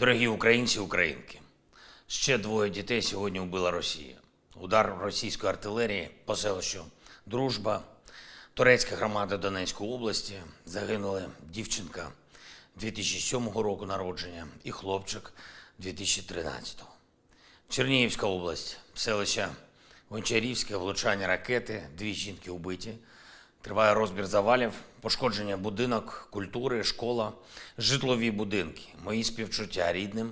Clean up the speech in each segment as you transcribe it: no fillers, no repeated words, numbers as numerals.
Дорогі українці і українки, ще 2 дітей сьогодні вбила Росія. Удар російської артилерії по селищу Дружба, турецька громада Донецької області. Загинули дівчинка 2007 року народження і хлопчик 2013. Чернігівська область, селище Гончарівське, влучання ракети, 2 жінки вбиті. Триває розбір завалів, пошкодження будинок культури, школа, житлові будинки. Мої співчуття рідним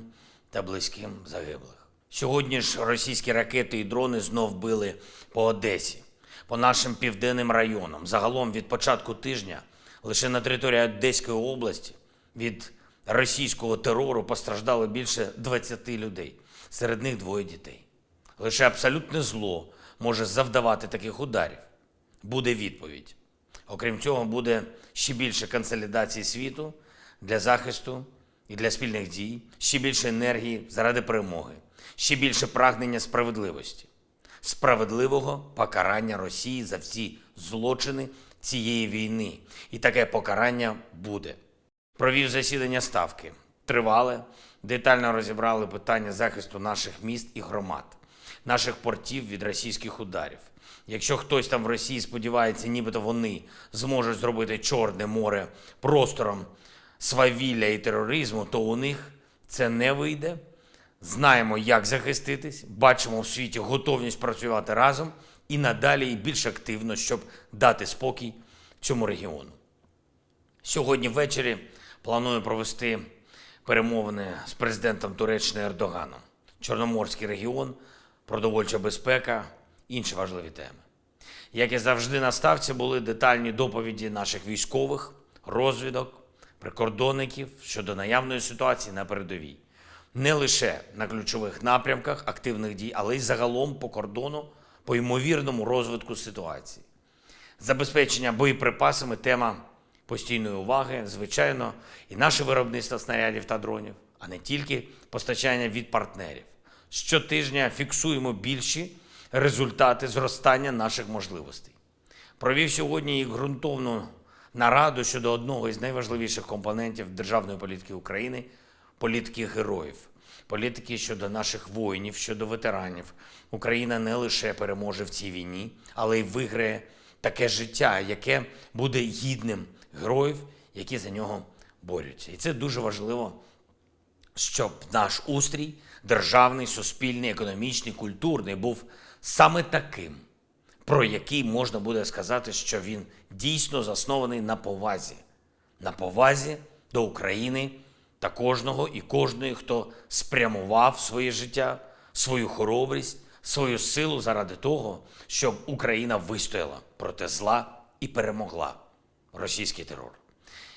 та близьким загиблих. Сьогодні ж російські ракети і дрони знов били по Одесі, по нашим південним районам. Загалом від початку тижня лише на території Одеської області від російського терору постраждало більше 20 людей. Серед них 2 дітей. Лише абсолютне зло може завдавати таких ударів. Буде відповідь. Окрім цього, буде ще більше консолідації світу для захисту і для спільних дій, ще більше енергії заради перемоги, ще більше прагнення справедливості, справедливого покарання Росії за всі злочини цієї війни. І таке покарання буде. Провів засідання Ставки. Тривале, детально розібрали питання захисту наших міст і громад, наших портів від російських ударів. Якщо хтось там в Росії сподівається, нібито вони зможуть зробити Чорне море простором свавілля і тероризму, то у них це не вийде. Знаємо, як захиститись, бачимо в світі готовність працювати разом і надалі і більш активно, щоб дати спокій цьому регіону. Сьогодні ввечері планую провести перемовини з президентом Туреччини Ердоганом. Чорноморський регіон, продовольча безпека, інші важливі теми. Як і завжди на Ставці були детальні доповіді наших військових, розвідок, прикордонників щодо наявної ситуації на передовій. Не лише на ключових напрямках активних дій, але й загалом по кордону, по ймовірному розвитку ситуації. Забезпечення боєприпасами – тема постійної уваги, звичайно, і наше виробництво снарядів та дронів, а не тільки постачання від партнерів. Щотижня фіксуємо більші результати зростання наших можливостей. Провів сьогодні і ґрунтовну нараду щодо одного із найважливіших компонентів державної політики України – політики героїв. Політики щодо наших воїнів, щодо ветеранів. Україна не лише переможе в цій війні, але й виграє таке життя, яке буде гідним героїв, які за нього борються. І це дуже важливо, щоб наш устрій державний, суспільний, економічний, культурний був саме таким, про який можна буде сказати, що він дійсно заснований на повазі. На повазі до України та кожного і кожної, хто спрямував своє життя, свою хоробрість, свою силу заради того, щоб Україна вистояла проти зла і перемогла російський терор.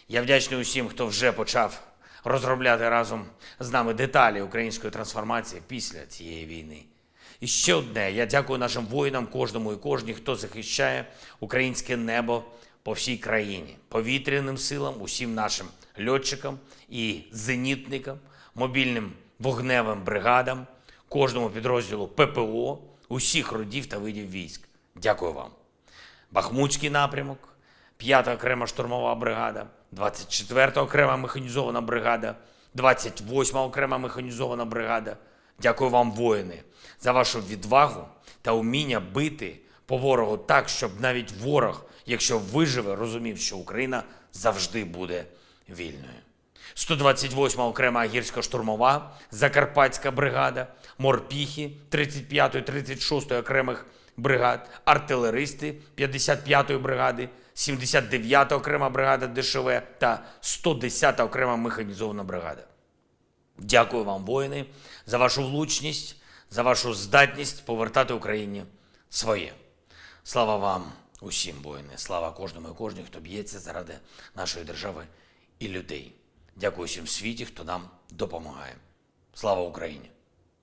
Я вдячний усім, хто вже почав розробляти разом з нами деталі української трансформації після цієї війни. І ще одне, я дякую нашим воїнам, кожному і кожній, хто захищає українське небо по всій країні, повітряним силам, усім нашим льотчикам і зенітникам, мобільним вогневим бригадам, кожному підрозділу ППО, усіх родів та видів військ. Дякую вам. Бахмутський напрямок, 5-та окрема штурмова бригада, 24-та окрема механізована бригада, 28-та окрема механізована бригада. Дякую вам, воїни, за вашу відвагу та вміння бити по ворогу так, щоб навіть ворог, якщо виживе, розумів, що Україна завжди буде вільною. 128-та окрема гірсько-штурмова, Закарпатська бригада, морпіхи 35-ї, 36-ї окремих бригад, артилеристи 55-ї бригади, 79-та окрема бригада ДШВ та 110-та окрема механізована бригада. Дякую вам, воїни, за вашу влучність, за вашу здатність повертати Україні своє. Слава вам усім, воїни, слава кожному і кожній, хто б'ється заради нашої держави і людей. Дякую всім в світі, хто нам допомагає. Слава Україні!